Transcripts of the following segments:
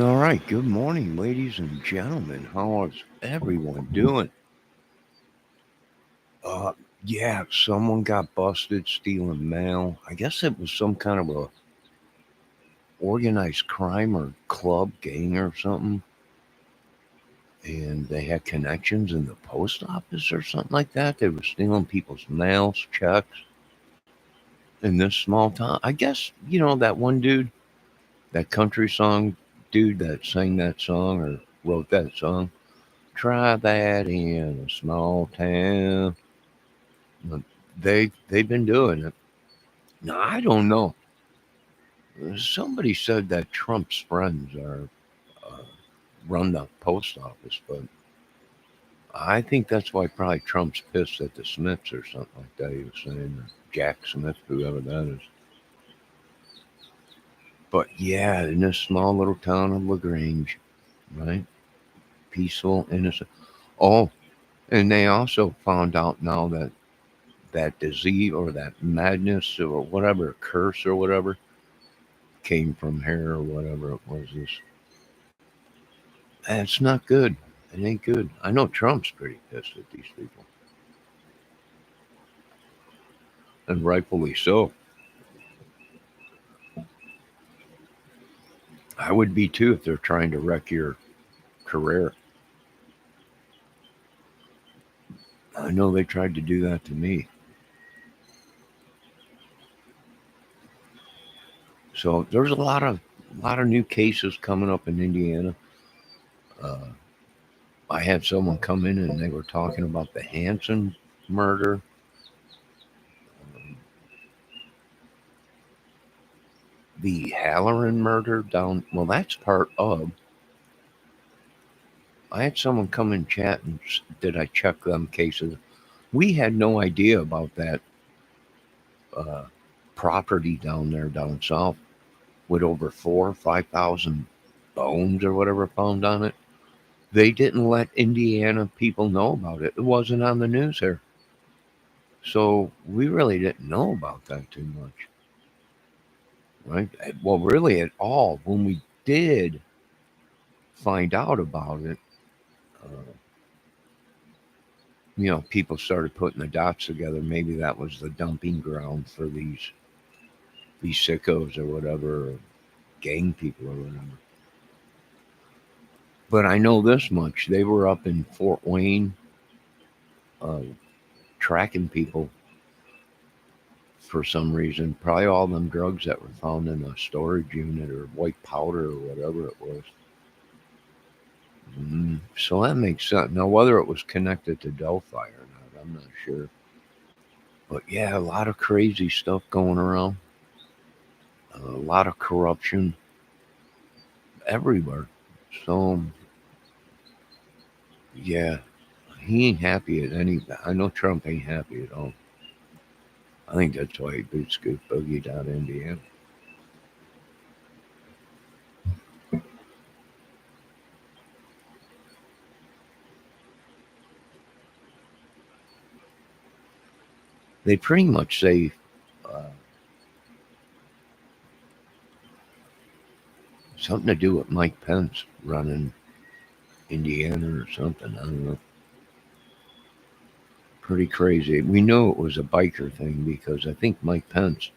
All right, good morning, ladies and gentlemen. How is everyone doing? Uh, yeah, someone got busted stealing mail. I guess it was some kind of a organized crime or club gang or something, and they had connections in the post office or something like that. They were stealing people's mails, checks in this small town. I guess that one dude, that country song dude that sang that song or wrote that song. Try that in a small town. But they've been doing it. Now I don't know. Somebody said that Trump's friends are uh, run the post office, but I think that's why probably Trump's pissed at the Smiths or something like that. He was saying or Jack Smith, whoever that is. But yeah, in this small little town of Lagrange, right? Peaceful, innocent. Oh, and they also found out now that that disease or that madness or whatever curse or whatever came from hair or whatever it was. This it's not good. It ain't good. I know Trump's pretty pissed at these people, and rightfully so. I would be too if they're trying to wreck your career. I know they tried to do that to me. So there's a lot of new cases coming up in Indiana. Uh, I had someone come in and they were talking about the Hanson murder, um, the Halloran murder down. Well, that's part of. I had someone come and chat and did I check them cases? We had no idea about that uh, property down there down south with over 5,000 bones or whatever found on it. They didn't let Indiana people know about it. It wasn't on the news here. So we really didn't know about that too much, right? Well, really at all. When we did find out about it, uh, people started putting the dots together. Maybe that was the dumping ground for these sickos or whatever, or gang people or whatever. But I know this much: they were up in Fort Wayne, uh, tracking people for some reason. Probably all them drugs that were found in a storage unit or white powder or whatever it was. So that makes sense. Now, whether it was connected to Delphi or not, I'm not sure. But yeah, a lot of crazy stuff going around. A lot of corruption everywhere. So yeah, he ain't happy at any. I know Trump ain't happy at all. I think that's why he boots Scoot Boogie down to Indiana. They pretty much say uh, something to do with Mike Pence running Indiana or something. I don't know. Pretty crazy. We know it was a biker thing because I think Mike Pence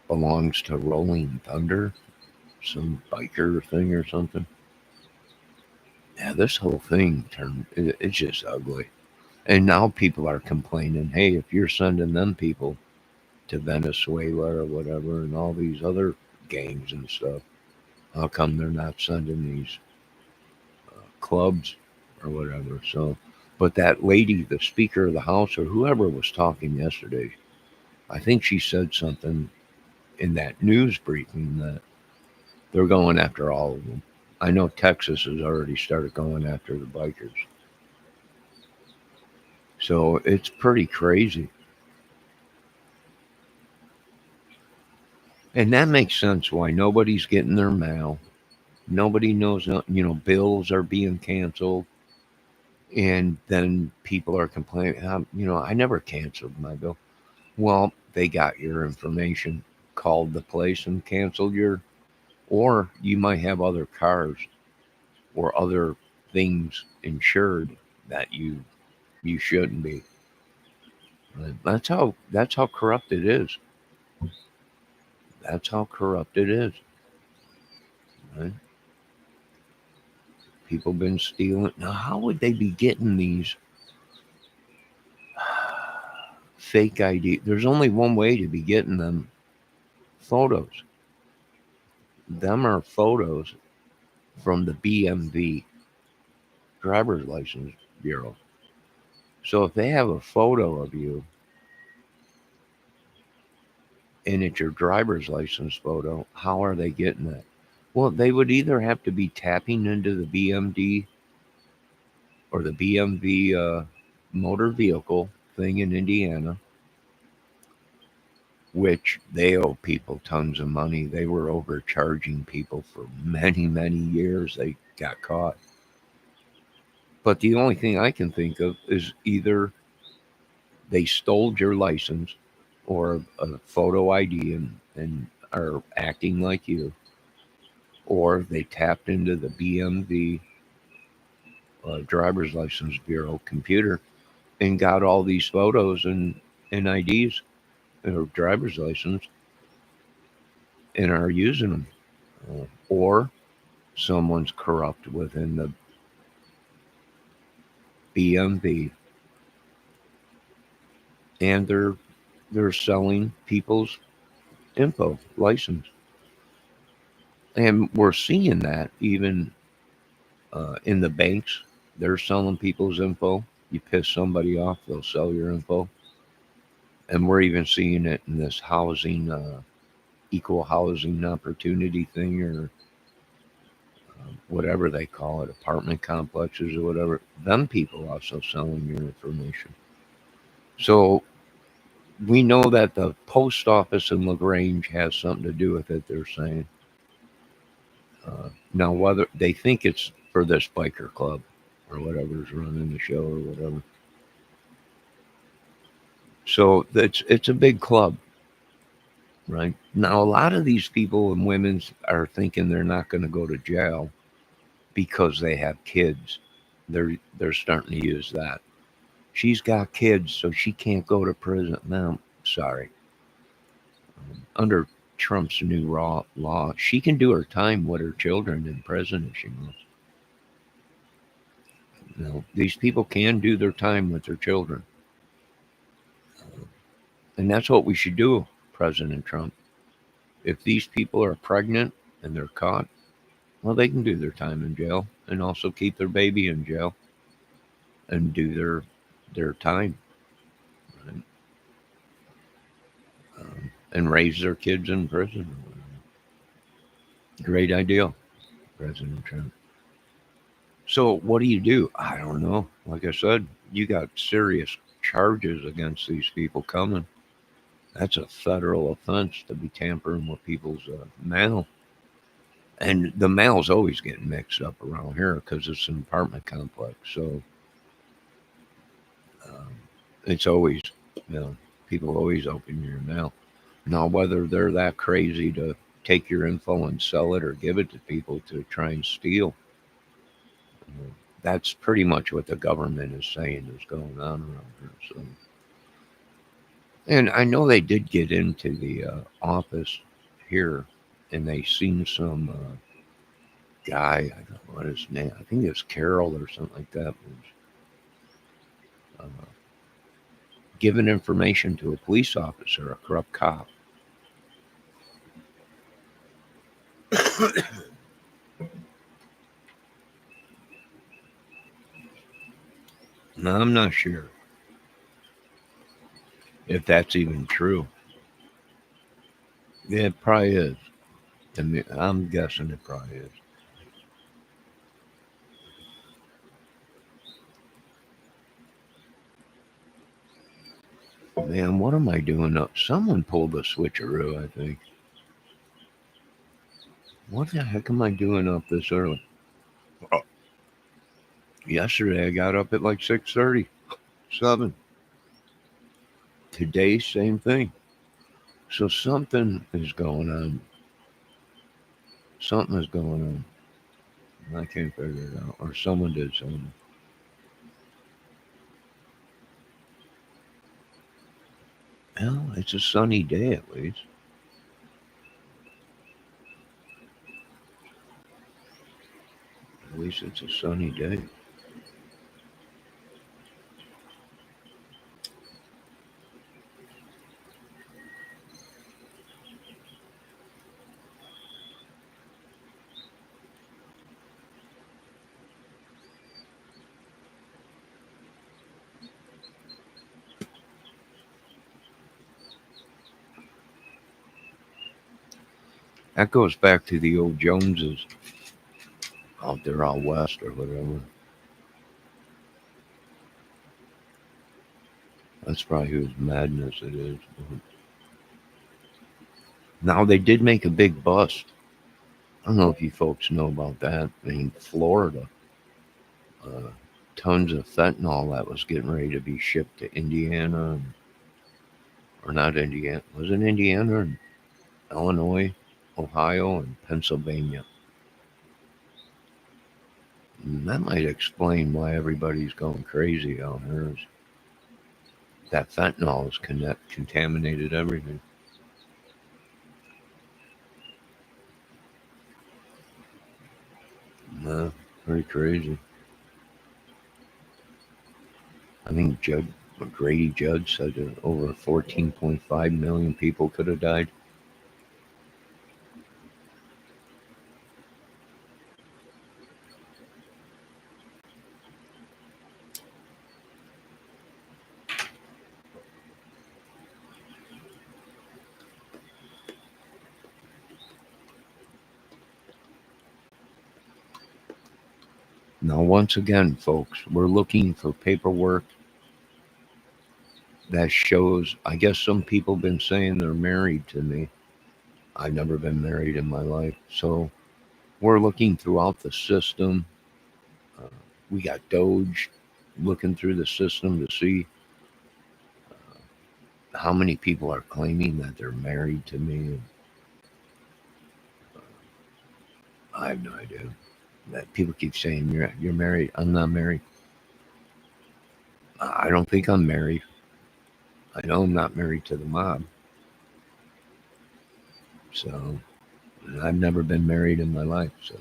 belongs to Rolling Thunder, some biker thing or something. Yeah, this whole thing it's just ugly. And now people are complaining, hey, if you're sending them people to Venezuela or whatever and all these other gangs and stuff, how come they're not sending these clubs or whatever? So, but that lady, the Speaker of the House or whoever was talking yesterday, I think she said something in that news briefing that they're going after all of them. I know Texas has already started going after the bikers. So it's pretty crazy. And that makes sense why nobody's getting their mail. Nobody knows, bills are being canceled. And then people are complaining, I never canceled my bill. Well, they got your information, called the place and canceled your Or you might have other cars or other things insured that you shouldn't be. Right? That's how corrupt it is. That's how corrupt it is. Right? People been stealing. Now, how would they be getting these fake ID? There's only one way to be getting them photos. Them are photos from the BMV, Driver's License Bureau. So if they have a photo of you and it's your driver's license photo, how are they getting that? Well, they would either have to be tapping into the BMD or the BMV motor vehicle thing in Indiana, which they owe people tons of money. They were overcharging people for many, many years. They got caught. But the only thing I can think of is either they stole your license or a photo ID and are acting like you, or they tapped into the BMV Driver's License Bureau computer and got all these photos and IDs or driver's license and are using them. Or someone's corrupt within the BMV and they're selling people's info license. And we're seeing that even in the banks. They're selling people's info. You piss somebody off, they'll sell your info. And we're even seeing it in this housing, equal housing opportunity thing, or whatever they call it, apartment complexes or whatever. Them people also selling your information. So we know that the post office in Lagrange has something to do with it, they're saying. Now, whether they think it's for this biker club or whatever's running the show or whatever. So it's a big club, right? Now, a lot of these people and women are thinking they're not going to go to jail because they have kids. They're starting to use that. She's got kids, so she can't go to prison. No, sorry. Under Trump's new law, she can do her time with her children in prison if she wants. These people can do their time with their children. And that's what we should do, President Trump. If these people are pregnant and they're caught, well, they can do their time in jail and also keep their baby in jail and do their time, right? And raise their kids in prison. Great idea, President Trump. So what do? I don't know. Like I said, you got serious charges against these people coming. That's a federal offense to be tampering with people's mail. And the mail's always getting mixed up around here because it's an apartment complex. So um, it's always, you know, people always open your mail. Now, whether they're that crazy to take your info and sell it or give it to people to try and steal, that's pretty much what the government is saying is going on around here. So, and I know they did get into the office here, and they seen some guy. I don't know what his name. I think it's Carol or something like that. Was giving information to a police officer, a corrupt cop. Now, I'm not sure if that's even true. Yeah, it probably is. I mean, I'm guessing it probably is. Man, what am I doing up? Someone pulled a switcheroo, I think. What the heck am I doing up this early? Oh, yesterday I got up at like 6:30, 7. Today, same thing. So something is going on. Something is going on. I can't figure it out. Or someone did something. Well, it's a sunny day at least. At least it's a sunny day. That goes back to the old Joneses out there out west or whatever. That's probably whose madness it is. Now they did make a big bust. I don't know if you folks know about that in Florida. Uh, Tons of fentanyl that was getting ready to be shipped to Indiana, or not Indiana. Was it Indiana and Illinois, Ohio, and Pennsylvania? And that might explain why everybody's going crazy out there. Is that fentanyl has contaminated everything. Pretty crazy. I think Grady Judd said that over 14.5 million people could have died. Now, once again, folks, we're looking for paperwork that shows. I guess some people have been saying they're married to me. I've never been married in my life. So we're looking throughout the system. Uh, we got Doge looking through the system to see how many people are claiming that they're married to me. I have no idea. That people keep saying you're married. I'm not married. I don't think I'm married. I know I'm not married to the mob. So I've never been married in my life. So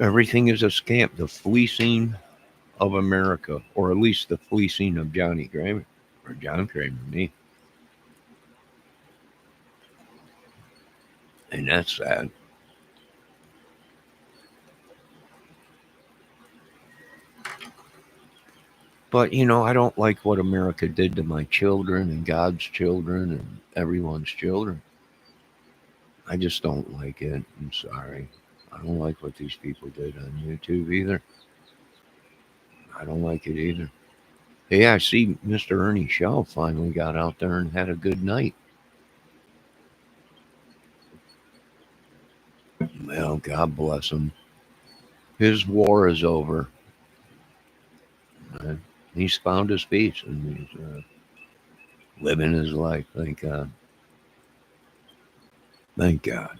everything is a scam. The fleecing of America, or at least the fleecing of Johnny Kramer, or John Kramer, me. And that's sad. But, I don't like what America did to my children and God's children and everyone's children. I just don't like it. I'm sorry. I don't like what these people did on YouTube either. I don't like it either. Hey, I see Mr. Ernie Shaw finally got out there and had a good night. Well, God bless him. His war is over. Uh, he's found his peace and he's living his life. Thank God. Thank God.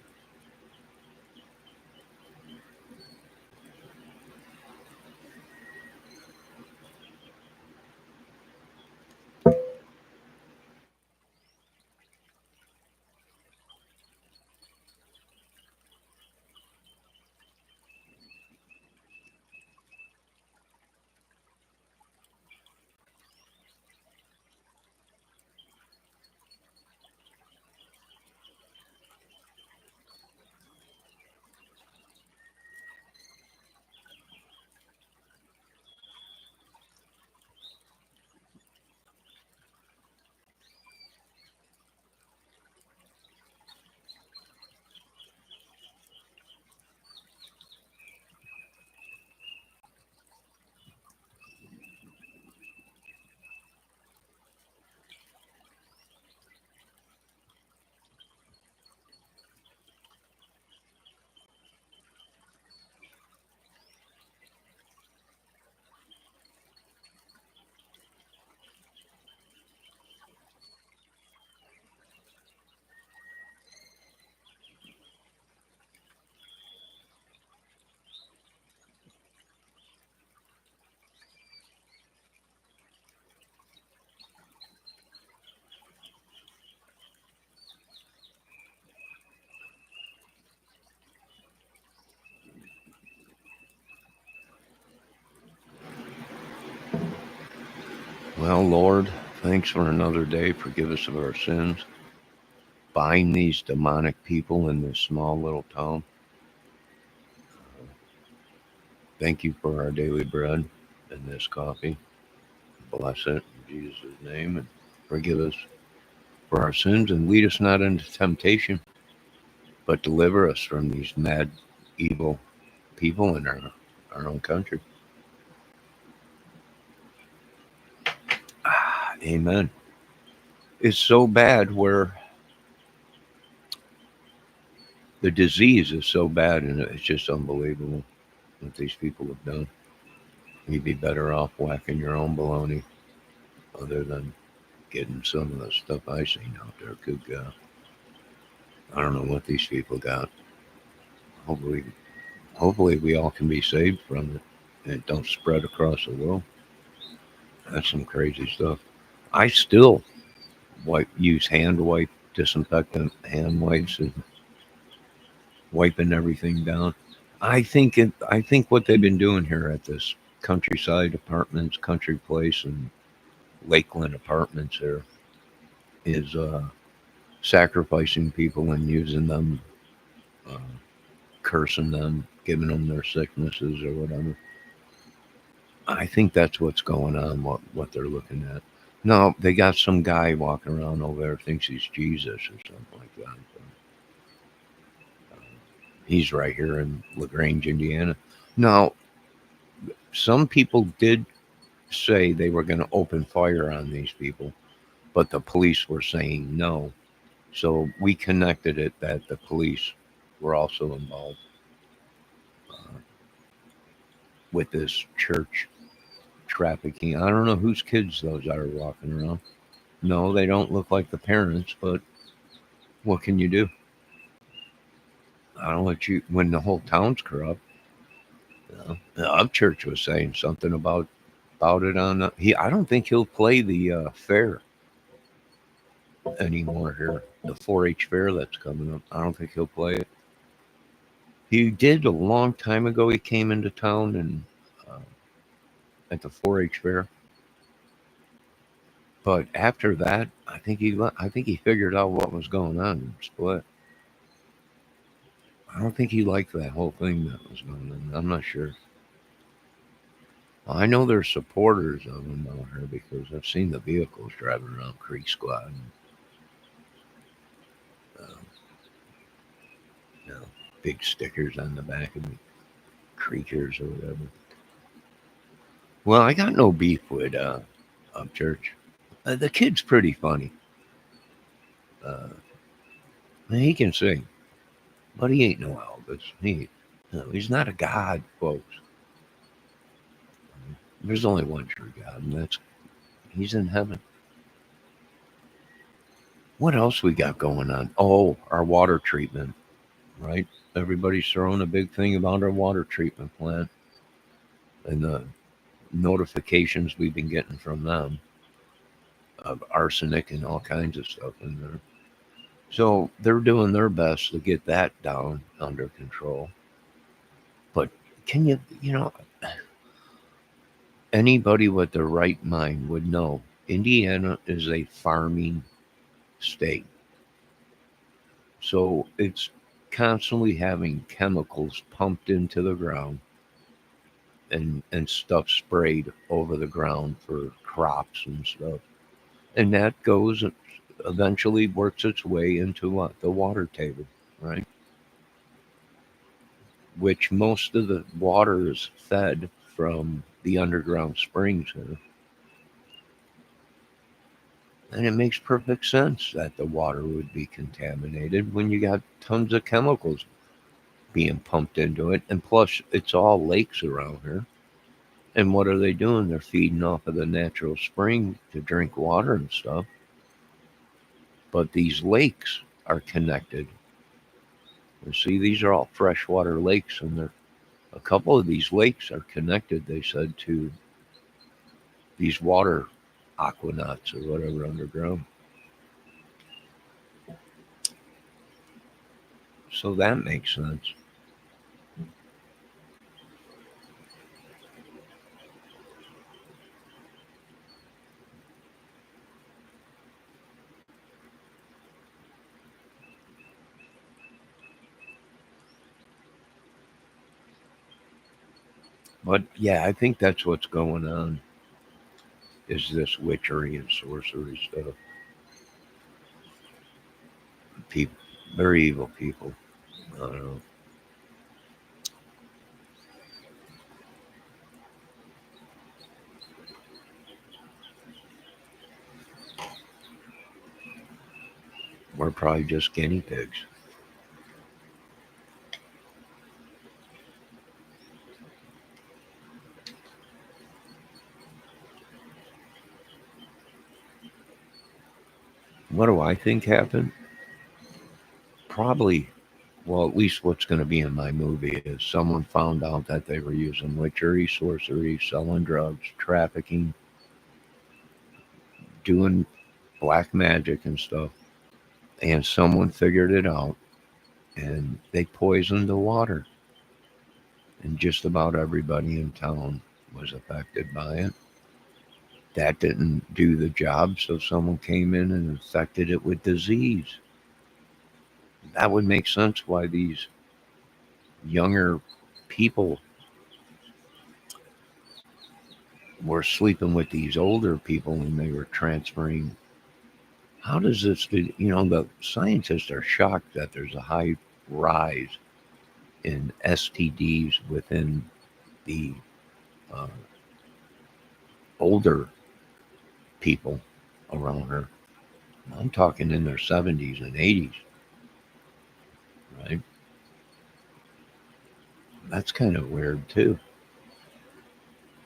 Well, Lord, thanks for another day. Forgive us of our sins. Bind these demonic people in this small little town. Thank you for our daily bread and this coffee. Bless it in Jesus' name and forgive us for our sins and lead us not into temptation, but deliver us from these mad, evil people in our own country. Amen. It's so bad where the disease is so bad and it's just unbelievable what these people have done. You'd be better off whacking your own baloney other than getting some of the stuff I seen out there. Good God. I don't know what these people got. Hopefully, hopefully we all can be saved from it and it don't spread across the world. That's some crazy stuff. I still use hand wipe, disinfectant hand wipes, and wiping everything down. I think what they've been doing here at this countryside apartments, country place, and Lakeland apartments here is sacrificing people and using them, uh, cursing them, giving them their sicknesses or whatever. I think that's what's going on. What they're looking at. No, they got some guy walking around over there thinks he's Jesus or something like that. He's right here in Lagrange, Indiana. Now, some people did say they were going to open fire on these people, but the police were saying no. So we connected it that the police were also involved uh, with this church trafficking. I don't know whose kids those are walking around. No, they don't look like the parents, but what can you do? I don't let you when the whole town's corrupt. You know? The up church was saying something about it on. He, I don't think he'll play the fair anymore here. The 4-H fair that's coming up. I don't think he'll play it. He did a long time ago. He came into town and uh, at the 4-H fair, but after that, I think he figured out what was going on and split. I don't think he liked that whole thing that was going on. I'm not sure. I know there's supporters of him out here because I've seen the vehicles driving around Creek Squad. And, you know, big stickers on the back of the creatures or whatever. Well, I got no beef with Up Church. The kid's pretty funny. Uh, he can sing, but he ain't no Elvis. No, he's not a god, folks. There's only one true God, and that's he's in heaven. What else we got going on? Oh, our water treatment, right? Everybody's throwing a big thing about our water treatment plant and the notifications we've been getting from them of arsenic and all kinds of stuff in there. So they're doing their best to get that down under control. But can anybody with the right mind would know Indiana is a farming state. So it's constantly having chemicals pumped into the ground and stuff sprayed over the ground for crops and stuff. And that goes eventually works its way into what? The water table, right? Which most of the water is fed from the underground springs here. And it makes perfect sense that the water would be contaminated when you got tons of chemicals being pumped into it. And plus, it's all lakes around here. And what are they doing? They're feeding off of the natural spring to drink water and stuff. But these lakes are connected. You see, these are all freshwater lakes, and a couple of these lakes are connected, they said, to these water aquanauts or whatever underground. So that makes sense. But yeah, I think that's what's going on is this witchery and sorcery stuff. People, very evil people. I don't know. We're probably just guinea pigs. What do I think happened? Probably, well, at least what's going to be in my movie is someone found out that they were using witchery, sorcery, selling drugs, trafficking, doing black magic and stuff. And someone figured it out and they poisoned the water. And just about everybody in town was affected by it. That didn't do the job, so someone came in and infected it with disease. That would make sense why these younger people were sleeping with these older people and they were transferring. How does this do? The scientists are shocked that there's a high rise in STDs within the uh, older people around her. I'm talking in their 70s and 80s, right? That's kind of weird too.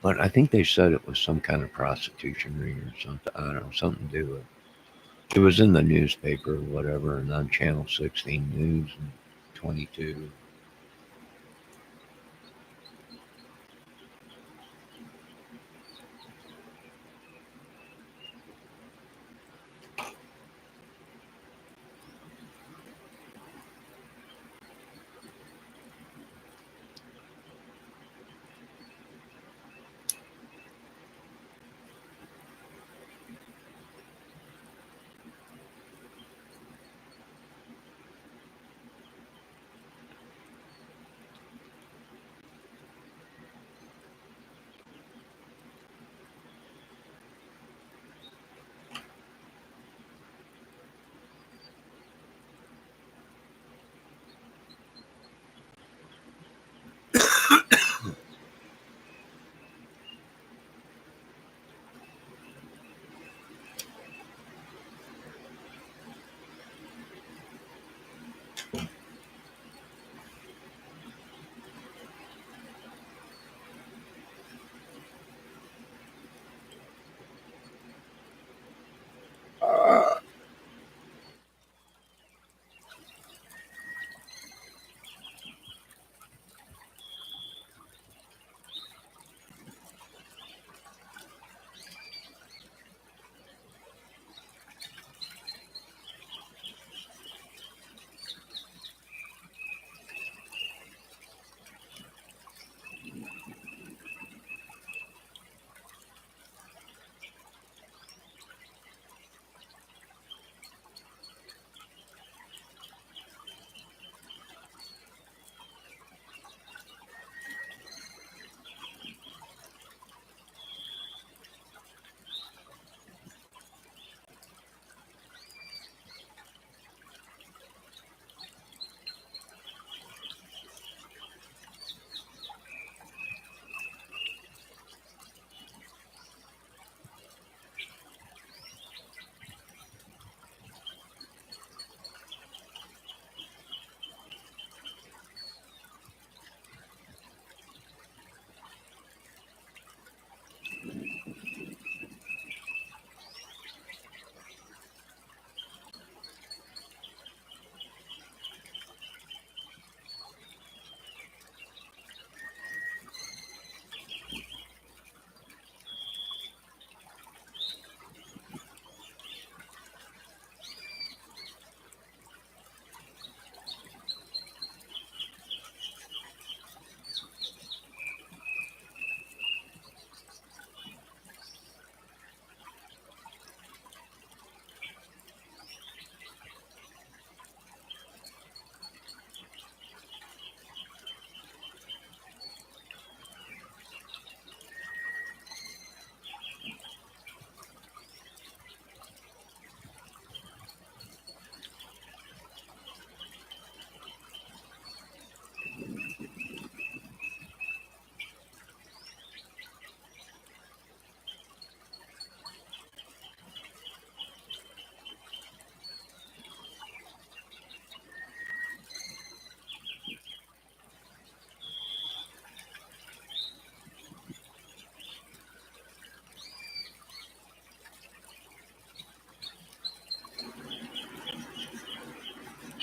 But I think they said it was some kind of prostitution ring or something. I don't know, something to do with it. It was in the newspaper or whatever, and on Channel 16 News and 22.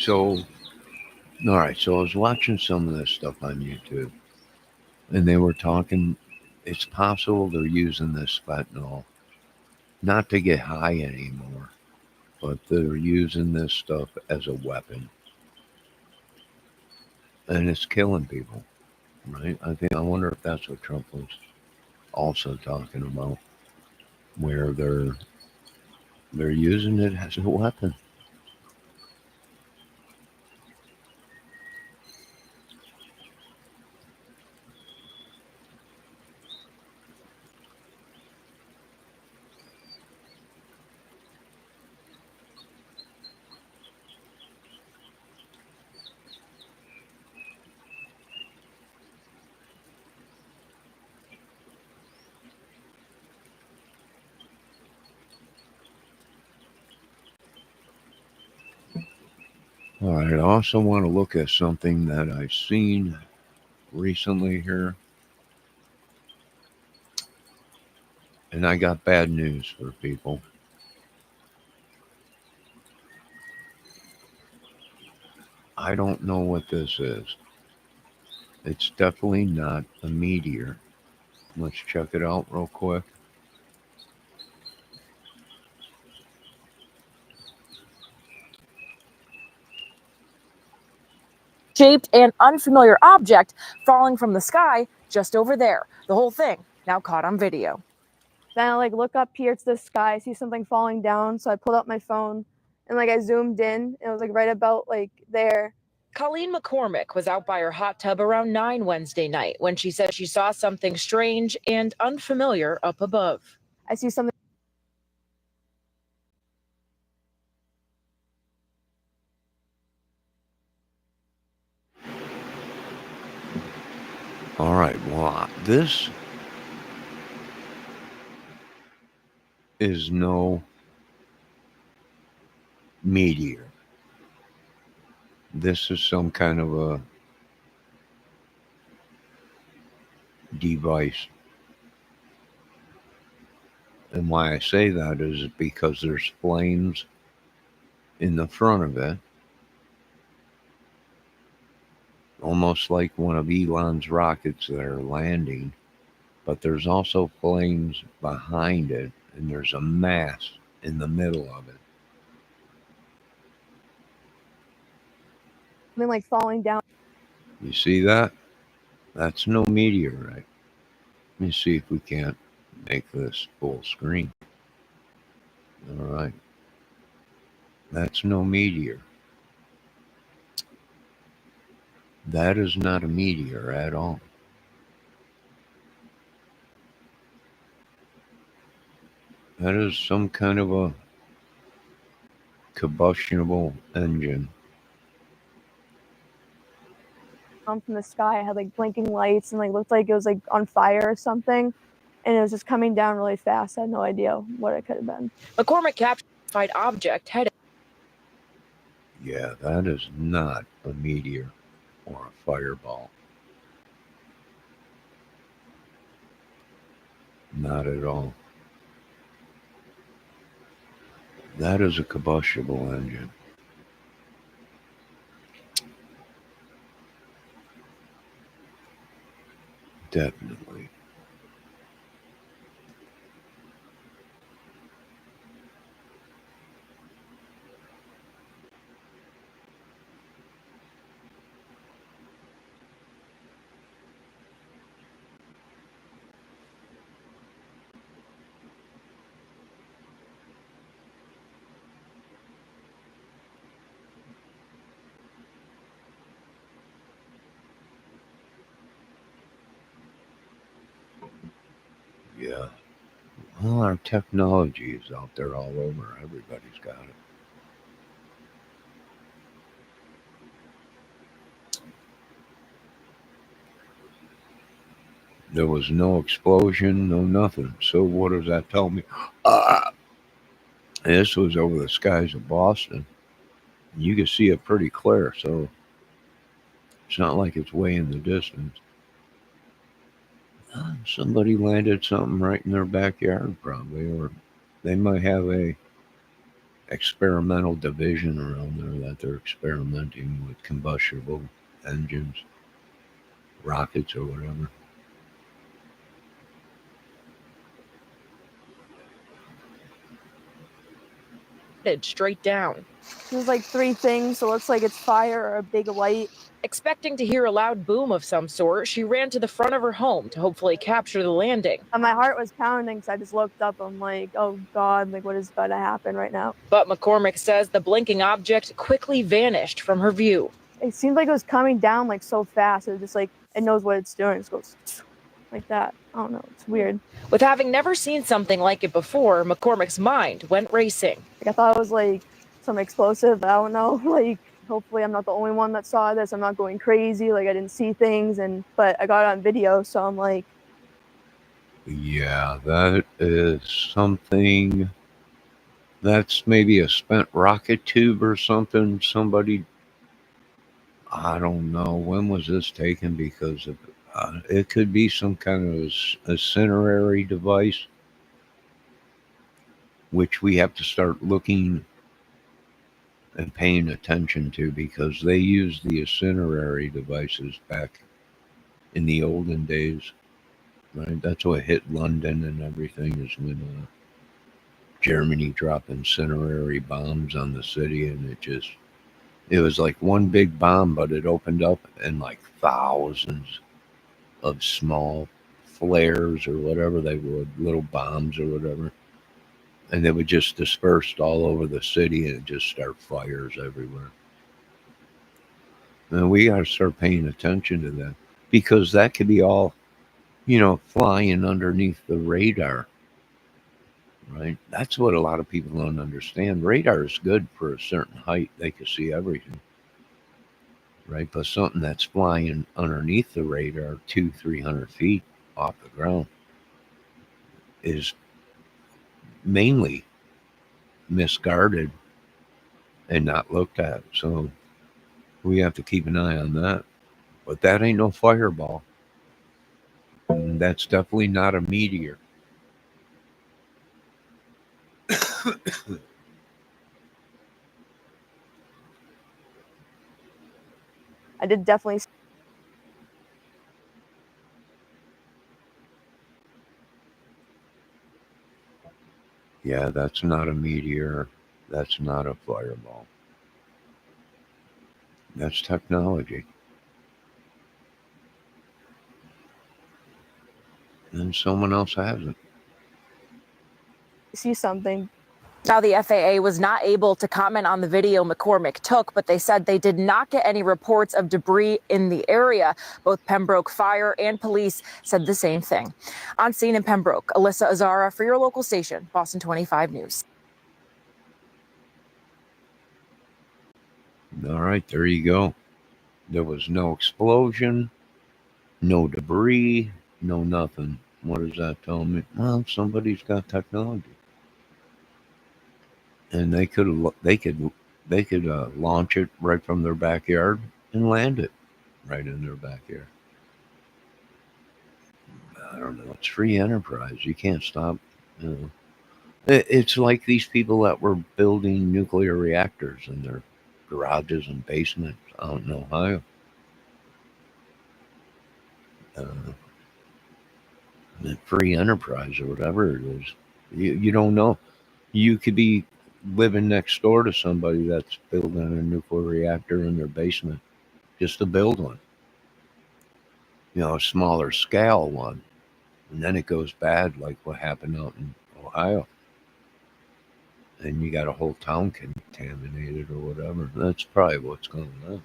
So, all right. So I was watching some of this stuff on YouTube, and they were talking. It's possible they're using this fentanyl not to get high anymore, but they're using this stuff as a weapon, and it's killing people. Right? I wonder if that's what Trump was also talking about, where they're using it as a weapon. All right. I also want to look at something that I've seen recently here, and I got bad news for people. I don't know what this is. It's definitely not a meteor. Let's check it out real quick. Shaped and unfamiliar object falling from the sky just over there. The whole thing now caught on video. Then I look up here to the sky, I see something falling down, so I pulled up my phone and I zoomed in. It was right about there. Colleen McCormick was out by her hot tub around 9 Wednesday night when she said she saw something strange and unfamiliar up above. I see something. All right. Well, this is no meteor. This is some kind of a device. And why I say that is because there's flames in the front of it, almost like one of Elon's rockets that are landing, but there's also flames behind it, and there's a mass in the middle of it. Something falling down. You see that? That's no meteorite. Let me see if we can't make this full screen. All right. That's no meteor. That is not a meteor at all. That is some kind of a combustible engine. From the sky, it had blinking lights and looked like it was on fire or something, and it was just coming down really fast. I had no idea what it could have been. McCormick captured object headed. Yeah, that is not a meteor or a fireball. Not at all. That is a combustible engine. Definitely. Yeah. Well, our technology is out there all over. Everybody's got it. There was no explosion, no nothing. So what does that tell me? This was over the skies of Boston. You can see it pretty clear, so it's not like it's way in the distance. Somebody landed something right in their backyard, probably, or they might have a experimental division around there that they're experimenting with combustible engines, rockets, or whatever. Straight down. There's like three things, so it looks like it's fire or a big light. Expecting to hear a loud boom of some sort, she ran to the front of her home to hopefully capture the landing. And my heart was pounding, so I just looked up. I'm like, oh God, like what is about to happen right now? But McCormick says the blinking object quickly vanished from her view. It seemed like it was coming down like so fast. It was just like, it knows what it's doing. It just goes like that. I don't know. It's weird. With having never seen something like it before, McCormick's mind went racing. Like I thought it was like some explosive. I don't know. Like hopefully I'm not the only one that saw this. I'm not going crazy. Like I didn't see things, but I got it on video, so I'm like, yeah, that is something. That's maybe a spent rocket tube or something. Somebody, I don't know. When was this taken? Because of, it could be some kind of incendiary device, which we have to start looking and paying attention to, because they used the incendiary devices back in the olden days, right? That's what hit London and everything, is when Germany dropped incendiary bombs on the city, and it was like one big bomb, but it opened up and like thousands of small flares or whatever they would, little bombs or whatever. And they would just disperse all over the city and just start fires everywhere. And we got to start paying attention to that, because that could be all, flying underneath the radar, right? That's what a lot of people don't understand. Radar is good for a certain height. They can see everything, right? But something that's flying underneath the radar 200-300 feet off the ground is mainly misguided and not looked at. So we have to keep an eye on that. But that ain't no fireball. And that's definitely not a meteor. I did definitely. Yeah, that's not a meteor. That's not a fireball. That's technology. And someone else hasn't. See something. Now, the FAA was not able to comment on the video McCormick took, but they said they did not get any reports of debris in the area. Both Pembroke Fire and police said the same thing. On scene in Pembroke, Alyssa Azara for your local station, Boston 25 News. All right, there you go. There was no explosion, no debris, no nothing. What does that tell me? Well, somebody's got technology, and they could launch it right from their backyard and land it right in their backyard. I don't know. It's free enterprise. You can't stop. It's like these people that were building nuclear reactors in their garages and basements out in Ohio. Free enterprise or whatever it is. You don't know. You could be living next door to somebody that's building a nuclear reactor in their basement just to build one. A smaller scale one. And then it goes bad, like what happened out in Ohio. And you got a whole town contaminated or whatever. That's probably what's going on.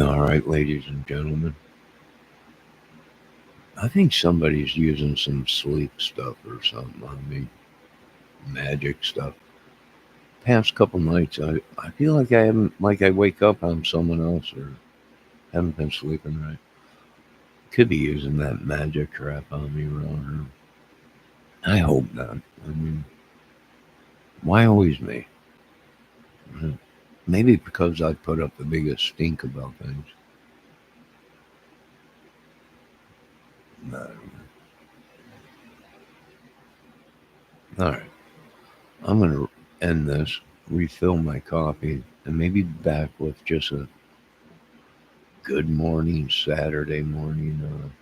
All right, ladies and gentlemen. I think somebody's using some sleep stuff or something on me. Magic stuff. Past couple nights, I feel like I wake up on someone else or haven't been sleeping right. Could be using that magic crap on me around her. I hope not. I mean, why always me? Maybe because I put up the biggest stink about things. No. All right. I'm going to end this, refill my coffee, and maybe back with just a good morning, Saturday morning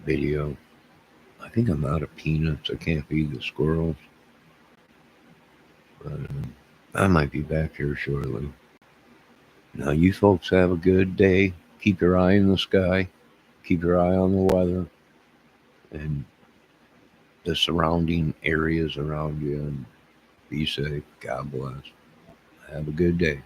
video. I think I'm out of peanuts. I can't feed the squirrels. But I might be back here shortly. Now, you folks have a good day. Keep your eye in the sky. Keep your eye on the weather and the surrounding areas around you. And be safe. God bless. Have a good day.